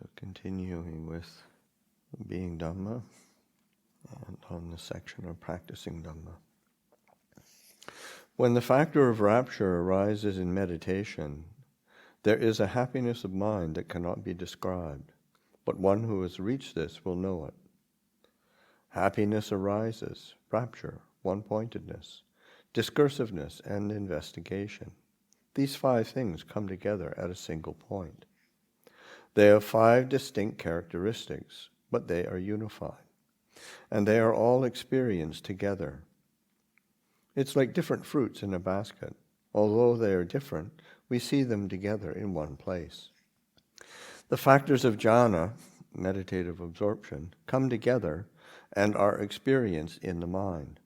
So continuing with being Dhamma and on the section of practicing Dhamma. When the factor of rapture arises in meditation, there is a happiness of mind that cannot be described, but one who has reached this will know it. Happiness arises, rapture, one-pointedness, discursiveness, and investigation. These 5 things come together at a single point. They have 5 distinct characteristics, but they are unified, and they are all experienced together. It's like different fruits in a basket. Although they are different, we see them together in one place. The factors of jhana, meditative absorption, come together and are experienced in the mind.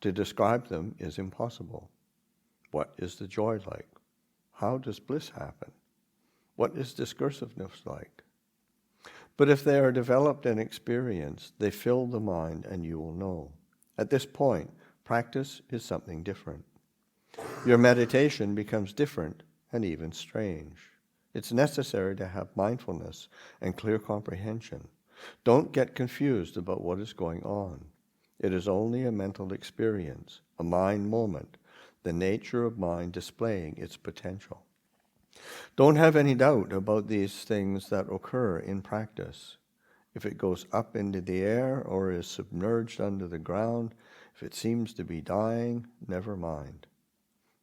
To describe them is impossible. What is the joy like? How does bliss happen? What is discursiveness like? But if they are developed and experienced, they fill the mind and you will know. At this point, practice is something different. Your meditation becomes different and even strange. It's necessary to have mindfulness and clear comprehension. Don't get confused about what is going on. It is only a mental experience, a mind moment, the nature of mind displaying its potential. Don't have any doubt about these things that occur in practice. If it goes up into the air or is submerged under the ground, if it seems to be dying, never mind.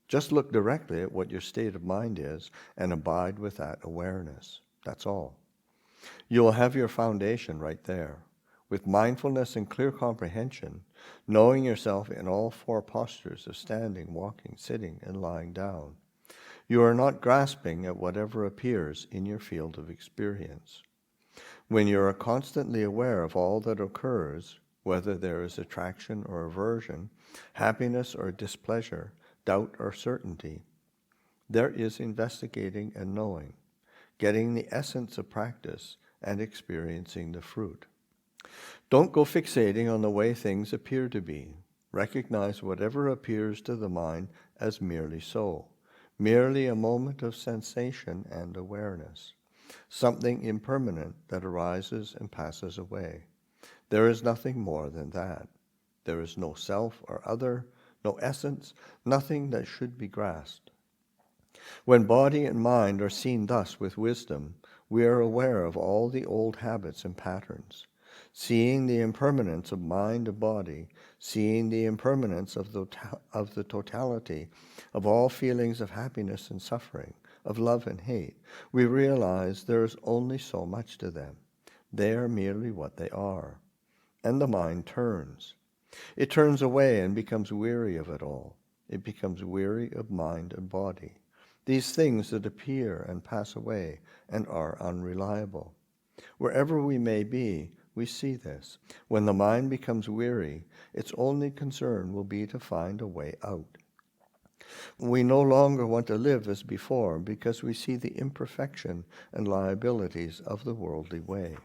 Just look directly at what your state of mind is and abide with that awareness. That's all. You will have your foundation right there. With mindfulness and clear comprehension, knowing yourself in all 4 postures of standing, walking, sitting, and lying down, you are not grasping at whatever appears in your field of experience. When you are constantly aware of all that occurs, whether there is attraction or aversion, happiness or displeasure, doubt or certainty, there is investigating and knowing, getting the essence of practice and experiencing the fruit. Don't go fixating on the way things appear to be. Recognize whatever appears to the mind as merely so, merely a moment of sensation and awareness, something impermanent that arises and passes away. There is nothing more than that. There is no self or other, no essence, nothing that should be grasped. When body and mind are seen thus with wisdom, we are aware of all the old habits and patterns. Seeing the impermanence of mind and body, seeing the impermanence of the totality of all feelings of happiness and suffering, of love and hate, we realize there is only so much to them. They are merely what they are. And the mind turns. It turns away and becomes weary of it all. It becomes weary of mind and body. These things that appear and pass away and are unreliable. Wherever we may be, we see this. When the mind becomes weary, its only concern will be to find a way out. We no longer want to live as before because we see the imperfection and liabilities of the worldly way.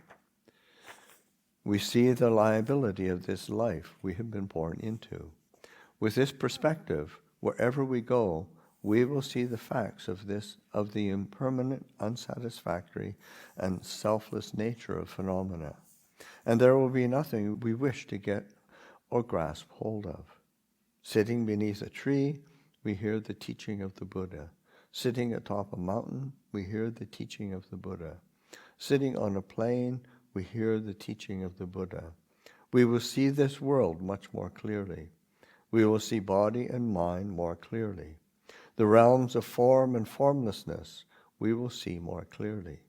We see the liability of this life we have been born into. With this perspective, wherever we go, we will see the facts of the impermanent, unsatisfactory, and selfless nature of phenomena. And there will be nothing we wish to get or grasp hold of. Sitting beneath a tree, we hear the teaching of the Buddha. Sitting atop a mountain, we hear the teaching of the Buddha. Sitting on a plain, we hear the teaching of the Buddha. We will see this world much more clearly. We will see body and mind more clearly. The realms of form and formlessness we will see more clearly.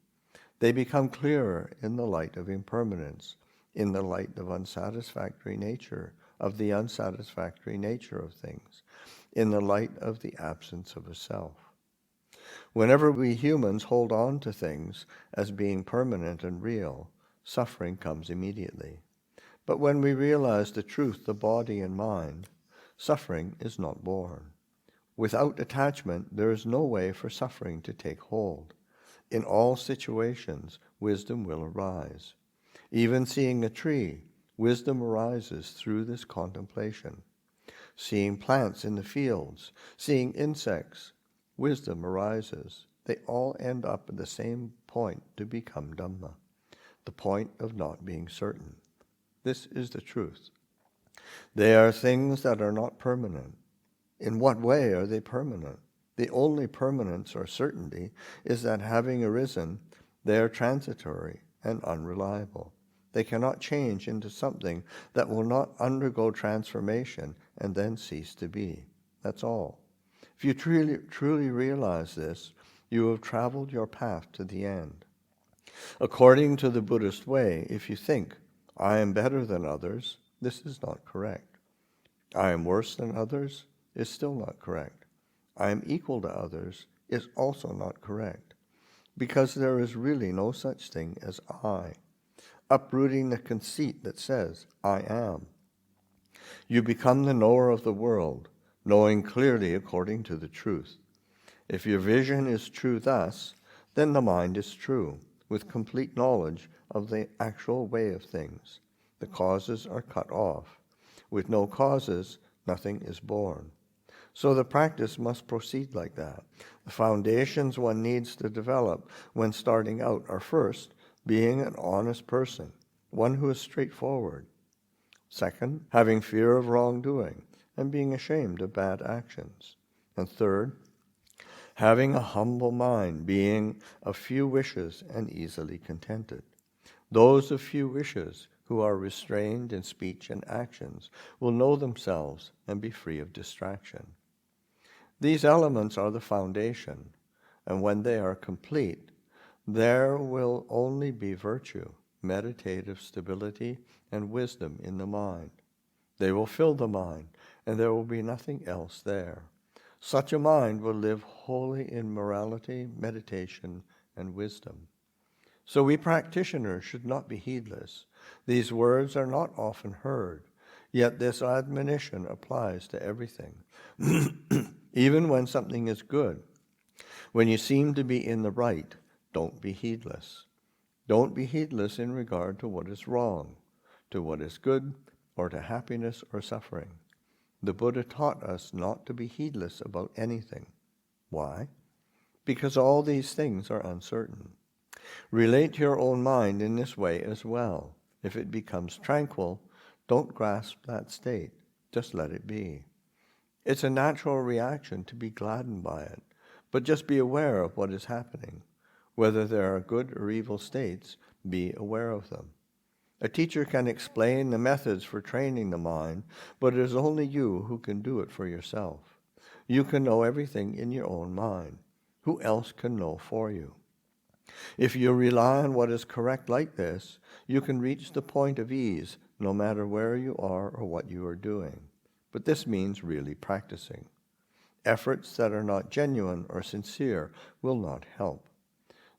They become clearer in the light of impermanence, in the light of unsatisfactory nature, of the unsatisfactory nature of things, in the light of the absence of a self. Whenever we humans hold on to things as being permanent and real, suffering comes immediately. But when we realize the truth of body and mind, suffering is not born. Without attachment, there is no way for suffering to take hold. In all situations, wisdom will arise. Even seeing a tree, wisdom arises through this contemplation. Seeing plants in the fields, seeing insects, wisdom arises. they all end up at the same point to become Dhamma, the point of not being certain. This is the truth. They are things that are not permanent. In what way are they permanent? The only permanence or certainty is that having arisen, they are transitory and unreliable. They cannot change into something that will not undergo transformation and then cease to be. That's all. If you truly realize this, you have traveled your path to the end. According to the Buddhist way, if you think, I am better than others, this is not correct. I am worse than others is still not correct. I am equal to others is also not correct, because there is really no such thing as I, uprooting the conceit that says, I am. You become the knower of the world, knowing clearly according to the truth. If your vision is true thus, then the mind is true, with complete knowledge of the actual way of things. The causes are cut off. With no causes, nothing is born. So the practice must proceed like that. The foundations one needs to develop when starting out are first, being an honest person, one who is straightforward. Second, having fear of wrongdoing and being ashamed of bad actions. And third, having a humble mind, being of few wishes and easily contented. Those of few wishes who are restrained in speech and actions will know themselves and be free of distraction. These elements are the foundation, and when they are complete, there will only be virtue, meditative stability, and wisdom in the mind. They will fill the mind, and there will be nothing else there. Such a mind will live wholly in morality, meditation, and wisdom. So we practitioners should not be heedless. These words are not often heard, yet this admonition applies to everything. Even when something is good, when you seem to be in the right, don't be heedless. Don't be heedless in regard to what is wrong, to what is good, or to happiness or suffering. The Buddha taught us not to be heedless about anything. Why? Because all these things are uncertain. Relate to your own mind in this way as well. If it becomes tranquil, don't grasp that state. Just let it be. It's a natural reaction to be gladdened by it, but just be aware of what is happening. Whether there are good or evil states, be aware of them. A teacher can explain the methods for training the mind, but it is only you who can do it for yourself. You can know everything in your own mind. Who else can know for you? If you rely on what is correct like this, you can reach the point of ease no matter where you are or what you are doing. But this means really practicing. Efforts that are not genuine or sincere will not help.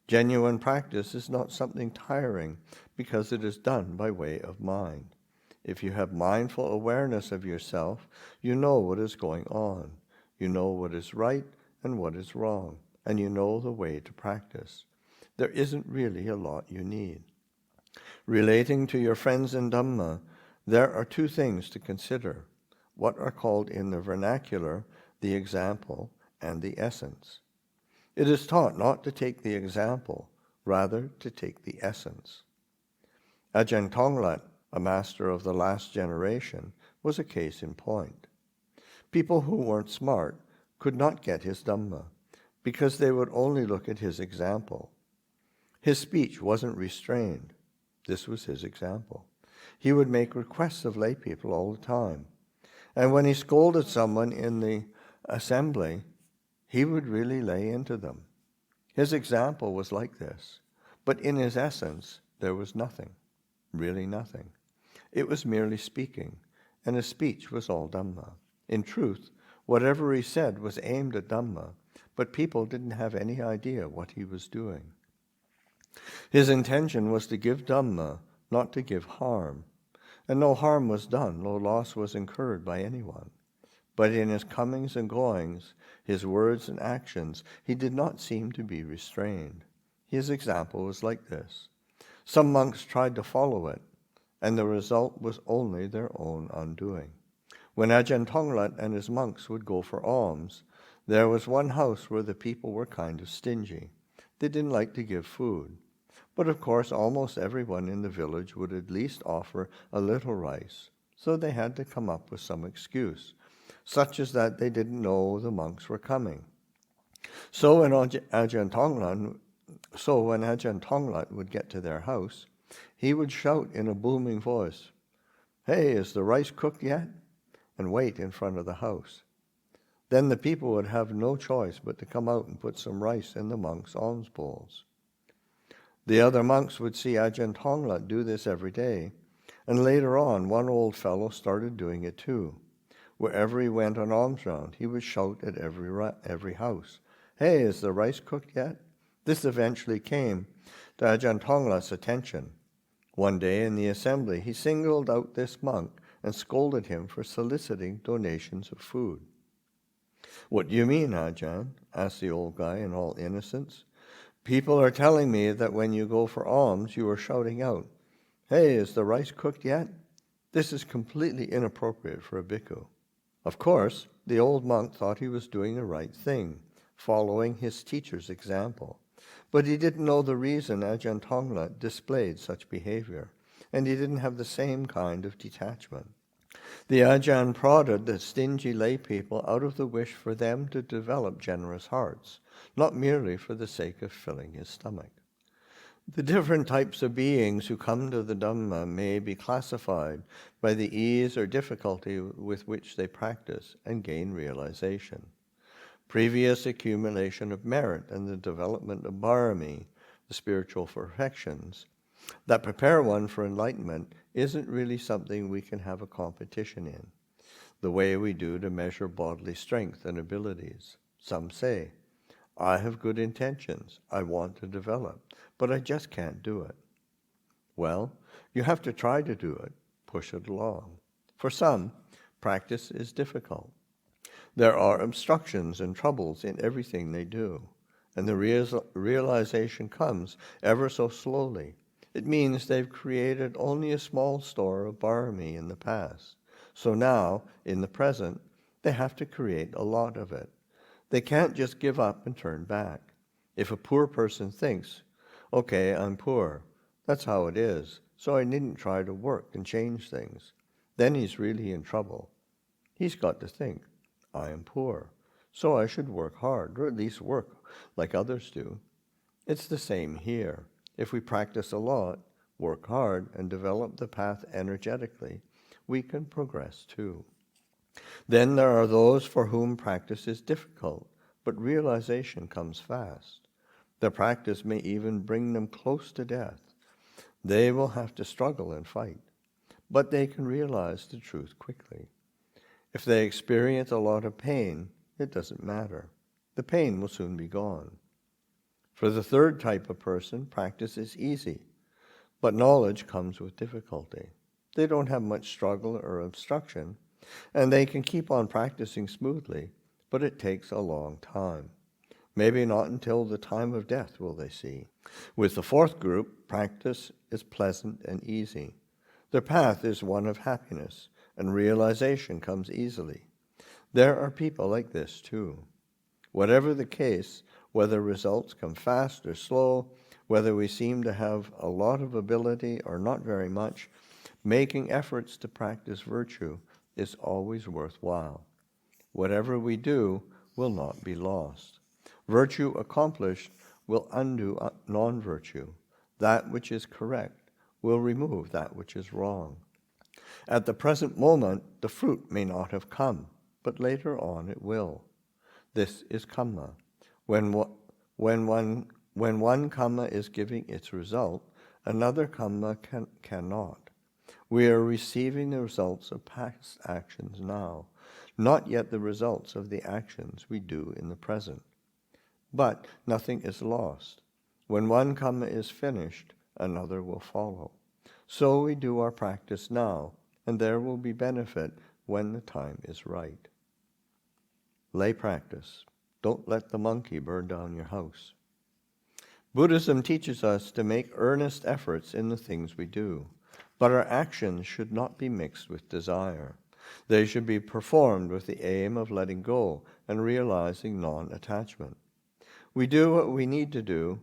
Genuine practice is not something tiring because it is done by way of mind. If you have mindful awareness of yourself, you know what is going on. You know what is right and what is wrong, and you know the way to practice. There isn't really a lot you need. Relating to your friends in Dhamma, there are two things to consider, what are called in the vernacular the example and the essence. It is taught not to take the example, rather to take the essence. Ajahn Tonglat, a master of the last generation, was a case in point. People who weren't smart could not get his Dhamma because they would only look at his example. His speech wasn't restrained. This was his example. He would make requests of lay people all the time. And when he scolded someone in the assembly, he would really lay into them. His example was like this, but in his essence, there was nothing, really nothing. It was merely speaking, and his speech was all Dhamma. In truth, whatever he said was aimed at Dhamma, but people didn't have any idea what he was doing. His intention was to give Dhamma, not to give harm. And no harm was done, no loss was incurred by anyone. But in his comings and goings, his words and actions, he did not seem to be restrained. His example was like this. Some monks tried to follow it, and the result was only their own undoing. When Ajahn Tonglat and his monks would go for alms, There was one house where the people were kind of stingy. They didn't like to give food. But of course, almost everyone in the village would at least offer a little rice, so they had to come up with some excuse, such as that they didn't know the monks were coming. So when Ajahn Tonglat would get to their house, he would shout in a booming voice, "Hey, is the rice cooked yet?" and wait in front of the house. Then the people would have no choice but to come out and put some rice in the monks' alms bowls. The other monks would see Ajahn Tonglat do this every day, and later on one old fellow started doing it too. Wherever he went on alms round, he would shout at every house, "Hey, is the rice cooked yet?" This eventually came to Ajahn Tonglat's attention. One day in the assembly, he singled out this monk and scolded him for soliciting donations of food. "What do you mean, Ajahn?" asked the old guy in all innocence. "People are telling me that when you go for alms, you are shouting out, 'Hey, is the rice cooked yet?' This is completely inappropriate for a bhikkhu." Of course, the old monk thought he was doing the right thing, following his teacher's example. But he didn't know the reason Ajahn Tonglat displayed such behavior, and he didn't have the same kind of detachment. The Ajahn prodded the stingy lay people out of the wish for them to develop generous hearts, not merely for the sake of filling his stomach. The different types of beings who come to the Dhamma may be classified by the ease or difficulty with which they practice and gain realization. Previous accumulation of merit and the development of bharami, the spiritual perfections, that prepare one for enlightenment isn't really something we can have a competition in, the way we do to measure bodily strength and abilities. Some say, "I have good intentions, I want to develop, but I just can't do it." Well, you have to try to do it, push it along. For some, practice is difficult. There are obstructions and troubles in everything they do, and the realization comes ever so slowly. It means they've created only a small store of bharami in the past, so now, in the present, they have to create a lot of it. They can't just give up and turn back. If a poor person thinks, "Okay, I'm poor, that's how it is, so I needn't try to work and change things," then he's really in trouble. He's got to think, "I am poor, so I should work hard, or at least work like others do." It's the same here. If we practice a lot, work hard, and develop the path energetically, we can progress too. Then there are those for whom practice is difficult, but realization comes fast. The practice may even bring them close to death. They will have to struggle and fight, but they can realize the truth quickly. If they experience a lot of pain, it doesn't matter. The pain will soon be gone. For the third type of person, practice is easy, but knowledge comes with difficulty. They don't have much struggle or obstruction, and they can keep on practicing smoothly, but it takes a long time. Maybe not until the time of death will they see. With the fourth group, practice is pleasant and easy. Their path is one of happiness, and realization comes easily. There are people like this too. Whatever the case, whether results come fast or slow, whether we seem to have a lot of ability or not very much, making efforts to practice virtue is always worthwhile. Whatever we do will not be lost. Virtue accomplished will undo non-virtue. That which is correct will remove that which is wrong. At the present moment, the fruit may not have come, but later on it will. This is kamma. When one kamma is giving its result, another kamma cannot. We are receiving the results of past actions now, not yet the results of the actions we do in the present. But nothing is lost. When one kamma is finished, another will follow. So we do our practice now, and there will be benefit when the time is right. Lay practice. Don't let the monkey burn down your house. Buddhism teaches us to make earnest efforts in the things we do, but our actions should not be mixed with desire. They should be performed with the aim of letting go and realizing non-attachment. We do what we need to do,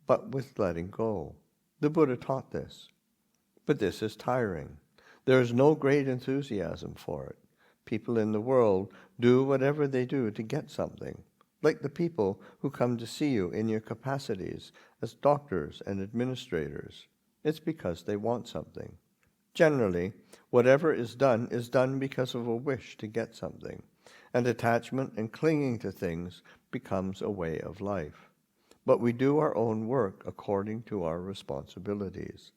but with letting go. The Buddha taught this. But this is tiring. There is no great enthusiasm for it. People in the world do whatever they do to get something, like the people who come to see you in your capacities as doctors and administrators. It's because they want something. Generally, whatever is done because of a wish to get something, and attachment and clinging to things becomes a way of life. But we do our own work according to our responsibilities.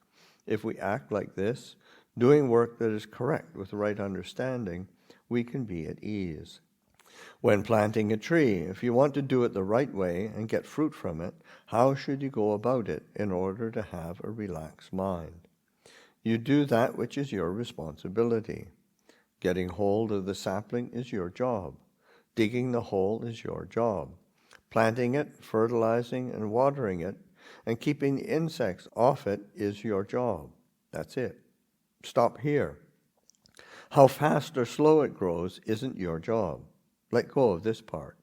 If we act like this, doing work that is correct with right understanding, we can be at ease. When planting a tree, if you want to do it the right way and get fruit from it, how should you go about it in order to have a relaxed mind? You do that which is your responsibility. Getting hold of the sapling is your job. Digging the hole is your job. Planting it, fertilizing and watering it, and keeping the insects off it is your job. That's it. Stop here. How fast or slow it grows isn't your job. Let go of this part.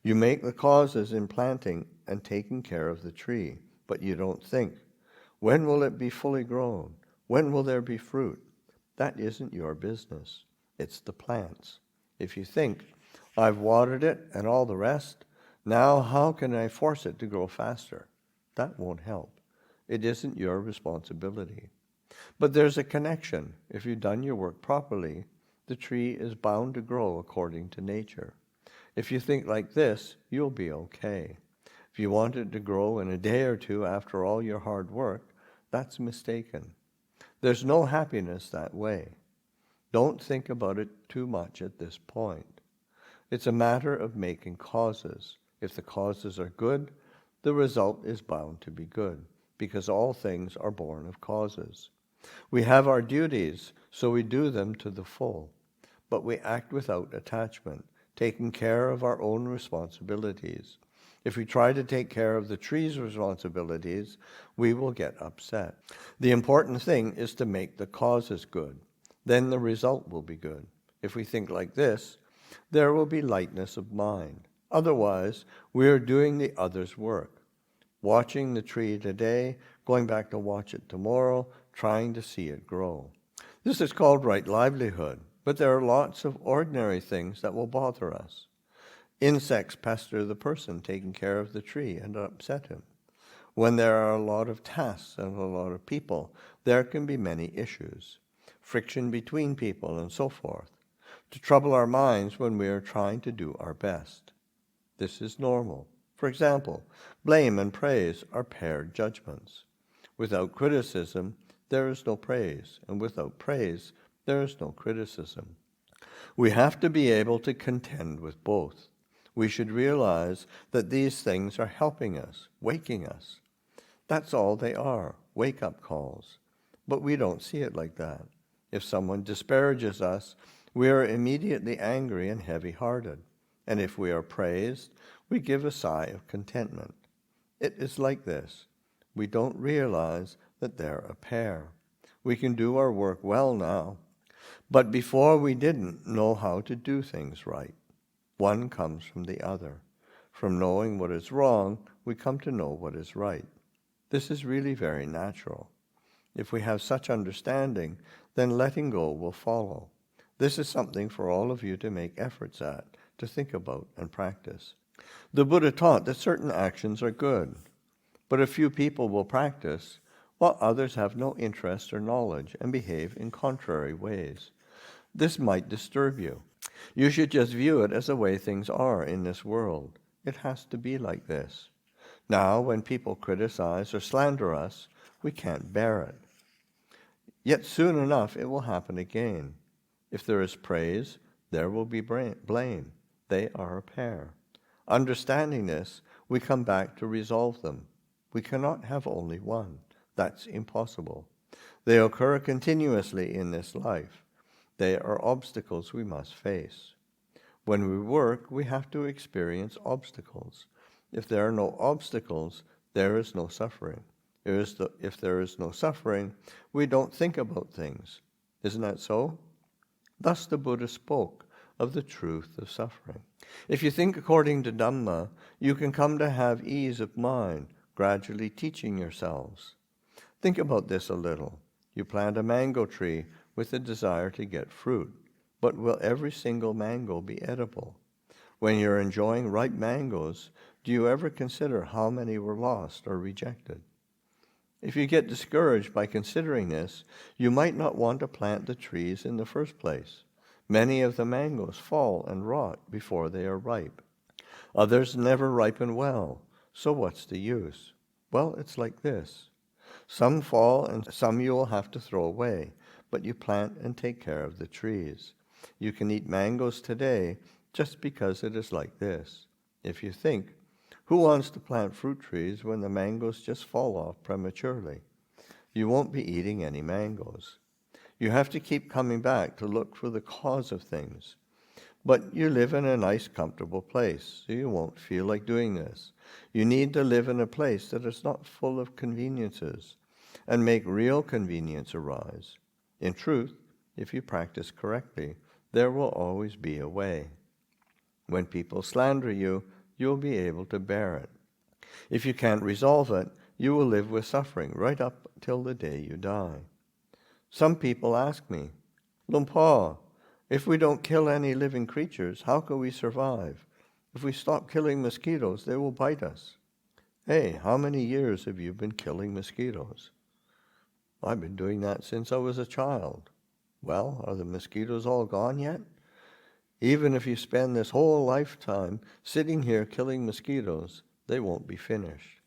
You make the causes in planting and taking care of the tree, but you don't think, when will it be fully grown? When will there be fruit? That isn't your business. It's the plant's. If you think, I've watered it and all the rest, now how can I force it to grow faster? That won't help. It isn't your responsibility. But there's a connection. If you've done your work properly, the tree is bound to grow according to nature. If you think like this, you'll be okay. If you want it to grow in a day or two after all your hard work, that's mistaken. There's no happiness that way. Don't think about it too much at this point. It's a matter of making causes. If the causes are good, the result is bound to be good, because all things are born of causes. We have our duties, so we do them to the full, but we act without attachment, taking care of our own responsibilities. If we try to take care of the tree's responsibilities, we will get upset. The important thing is to make the causes good. Then the result will be good. If we think like this, there will be lightness of mind. Otherwise, we are doing the other's work. Watching the tree today, going back to watch it tomorrow, trying to see it grow. This is called right livelihood, but there are lots of ordinary things that will bother us. Insects pester the person taking care of the tree and upset him. When there are a lot of tasks and a lot of people, there can be many issues, friction between people and so forth, to trouble our minds when we are trying to do our best. This is normal. For example, blame and praise are paired judgments. Without criticism, there is no praise, and without praise, there is no criticism. We have to be able to contend with both. We should realize that these things are helping us, waking us. That's all they are, wake-up calls. But we don't see it like that. If someone disparages us, we are immediately angry and heavy-hearted. And if we are praised, we give a sigh of contentment. It is like this. We don't realize that they're a pair. We can do our work well now, but before we didn't know how to do things right. One comes from the other. From knowing what is wrong, we come to know what is right. This is really very natural. If we have such understanding, then letting go will follow. This is something for all of you to make efforts at, to think about and practice. The Buddha taught that certain actions are good, but a few people will practice, while others have no interest or knowledge and behave in contrary ways. This might disturb you. You should just view it as the way things are in this world. It has to be like this. Now, when people criticize or slander us, we can't bear it. Yet soon enough it will happen again. If there is praise, there will be blame. They are a pair. Understanding this, we come back to resolve them. We cannot have only one. That's impossible. They occur continuously in this life. They are obstacles we must face. When we work, we have to experience obstacles. If there are no obstacles, there is no suffering. If there is no suffering, we don't think about things. Isn't that so? Thus the Buddha spoke of the truth of suffering. If you think according to Dhamma, you can come to have ease of mind, gradually teaching yourselves. Think about this a little. You plant a mango tree with the desire to get fruit, but will every single mango be edible? When you're enjoying ripe mangoes, do you ever consider how many were lost or rejected? If you get discouraged by considering this, you might not want to plant the trees in the first place. Many of the mangoes fall and rot before they are ripe. Others never ripen well, so what's the use? Well, it's like this. Some fall and some you will have to throw away, but you plant and take care of the trees. You can eat mangoes today just because it is like this. If you think, who wants to plant fruit trees when the mangoes just fall off prematurely? You won't be eating any mangoes. You have to keep coming back to look for the cause of things. But you live in a nice, comfortable place, so you won't feel like doing this. You need to live in a place that is not full of conveniences and make real convenience arise. In truth, if you practice correctly, there will always be a way. When people slander you, you'll be able to bear it. If you can't resolve it, you will live with suffering right up till the day you die. Some people ask me, Lumpur, if we don't kill any living creatures, how can we survive? If we stop killing mosquitoes, they will bite us. Hey, how many years have you been killing mosquitoes? I've been doing that since I was a child. Well, are the mosquitoes all gone yet? Even if you spend this whole lifetime sitting here killing mosquitoes, they won't be finished.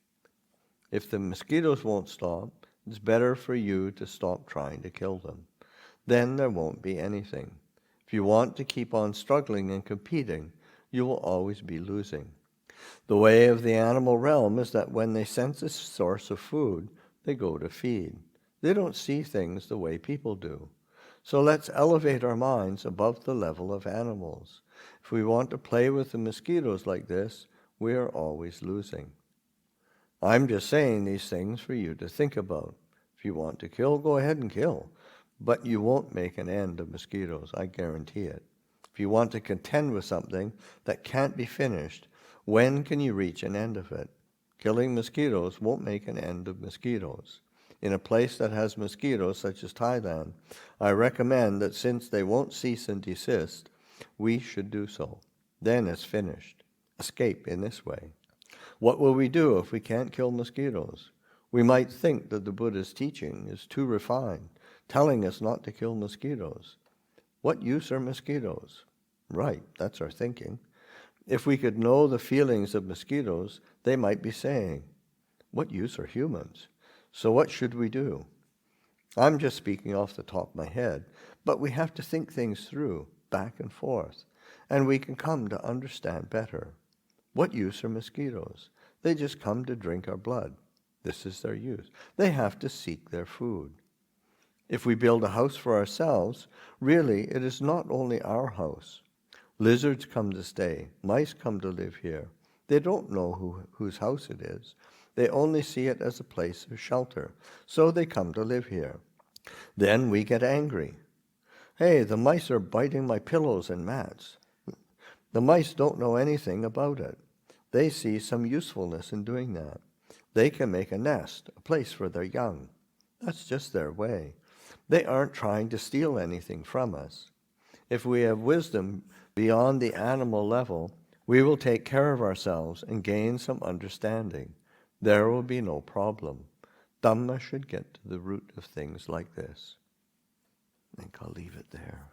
If the mosquitoes won't stop, it's better for you to stop trying to kill them. Then there won't be anything. If you want to keep on struggling and competing, you will always be losing. The way of the animal realm is that when they sense a source of food, they go to feed. They don't see things the way people do. So let's elevate our minds above the level of animals. If we want to play with the mosquitoes like this, we are always losing. I'm just saying these things for you to think about. If you want to kill, go ahead and kill. But you won't make an end of mosquitoes, I guarantee it. If you want to contend with something that can't be finished, when can you reach an end of it? Killing mosquitoes won't make an end of mosquitoes. In a place that has mosquitoes, such as Thailand, I recommend that since they won't cease and desist, we should do so. Then it's finished. Escape in this way. What will we do if we can't kill mosquitoes? We might think that the Buddha's teaching is too refined, telling us not to kill mosquitoes. What use are mosquitoes? Right, that's our thinking. If we could know the feelings of mosquitoes, they might be saying, what use are humans? So what should we do? I'm just speaking off the top of my head, but we have to think things through, back and forth, and we can come to understand better. What use are mosquitoes? They just come to drink our blood. This is their use. They have to seek their food. If we build a house for ourselves, really it is not only our house. Lizards come to stay. Mice come to live here. They don't know whose house it is. They only see it as a place of shelter, so they come to live here. Then we get angry. Hey, the mice are biting my pillows and mats. The mice don't know anything about it. They see some usefulness in doing that. They can make a nest, a place for their young. That's just their way. They aren't trying to steal anything from us. If we have wisdom beyond the animal level, we will take care of ourselves and gain some understanding. There will be no problem. Dhamma should get to the root of things like this. I think I'll leave it there.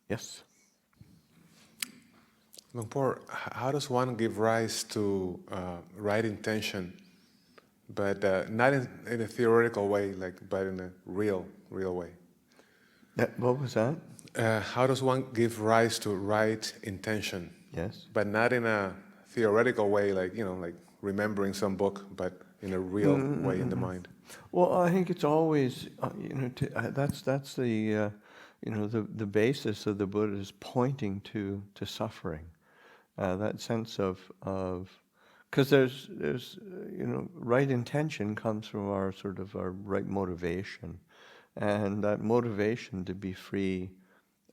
Yes? Lumpur, how does one give rise to right intention, but not in a theoretical way, but in a real way? What was that? How does one give rise to right intention? Yes. But not in a theoretical way, like remembering some book, but in a real way in the mind. Well, I think it's always, that's the, the basis of the Buddha is pointing to suffering. That sense of, because there's right intention comes from our right motivation. and that motivation to be free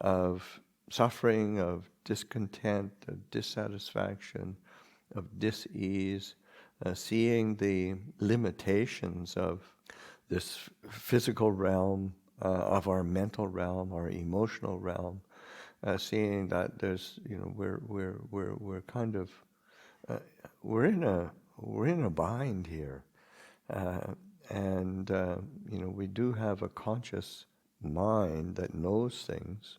of suffering, of discontent, of dissatisfaction, of dis-ease, seeing the limitations of this physical realm, of our mental realm, our emotional realm, seeing that there's, we're kind of, we're in a bind here, and we do have a conscious mind that knows things,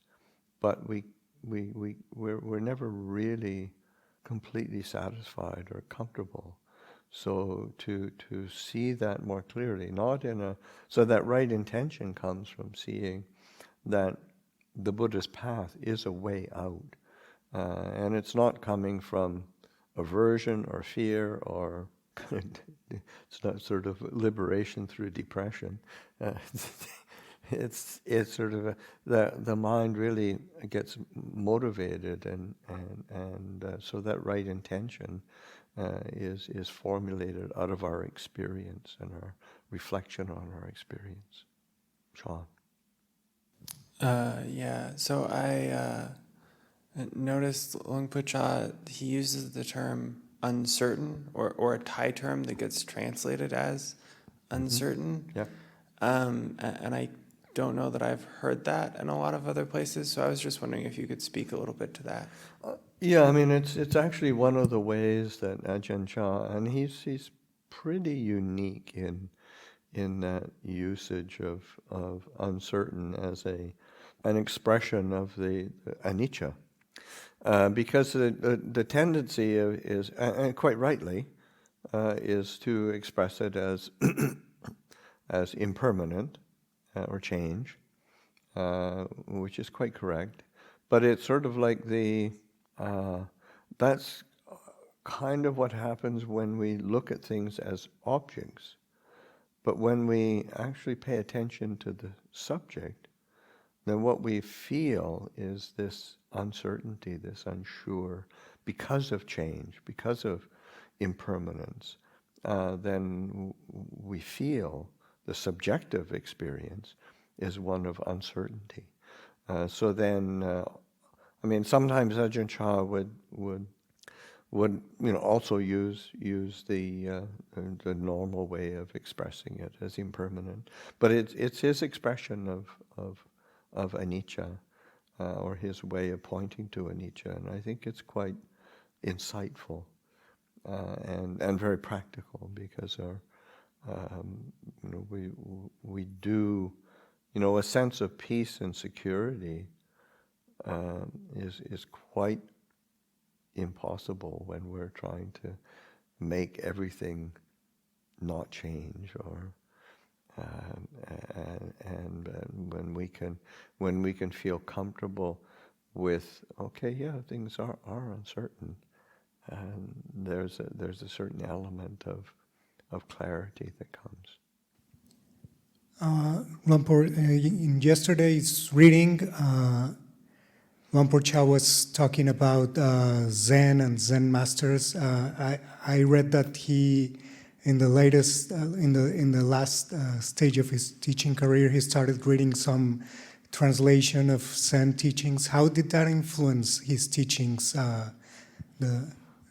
but we're never really completely satisfied or comfortable. So to see that more clearly, so that right intention comes from seeing that the Buddhist path is a way out, and it's not coming from aversion or fear or it's not sort of liberation through depression. It's sort of the mind really gets motivated, and so that right intention is formulated out of our experience and our reflection on our experience. Sean. So I noticed Lungpa Cha, he uses the term uncertain, or a Thai term that gets translated as uncertain. Yeah. And I don't know that I've heard that in a lot of other places, so I was just wondering if you could speak a little bit to that. It's actually one of the ways that Ajahn Chah, and he's pretty unique in that usage of uncertain as an expression of the anicca, because the tendency is, and quite rightly, is to express it as as impermanent or change, which is quite correct. But it's sort of like that's kind of what happens when we look at things as objects. But when we actually pay attention to the subject, then what we feel is this uncertainty, this unsure, because of change, because of impermanence. Then we feel the subjective experience is one of uncertainty. So then, sometimes Ajahn Chah would also use the normal way of expressing it as impermanent, but it's his expression of anicca, or his way of pointing to anicca, and I think it's quite insightful and very practical, because we do, a sense of peace and security is quite impossible when we're trying to make everything not change, or and when we can feel comfortable with, things are uncertain, and there's a certain element of clarity that comes. In yesterday's reading, Lumpur Cha was talking about Zen and Zen masters. I read that he, in the last stage of his teaching career, he started reading some translation of Zen teachings. How did that influence his teachings?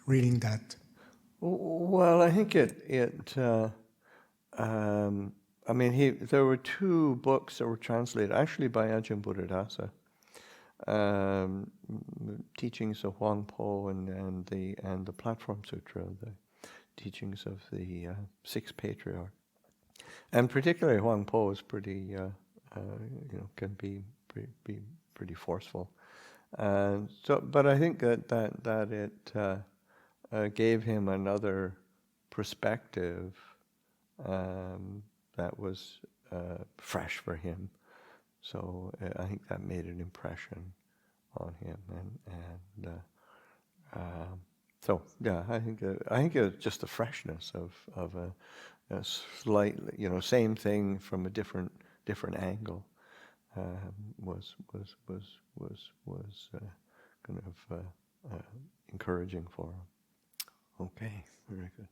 Reading that. Well, I think there were two books that were translated actually by Ajahn Buddhadasa. Teachings of Huang Po and the Platform Sutra, the teachings of the sixth patriarch, and particularly Huang Po is pretty, can be pretty forceful. But I think that it gave him another perspective that was fresh for him. So I think that made an impression on him, I think it was just the freshness of a slightly, same thing from a different angle was kind of encouraging for him. Okay, very good.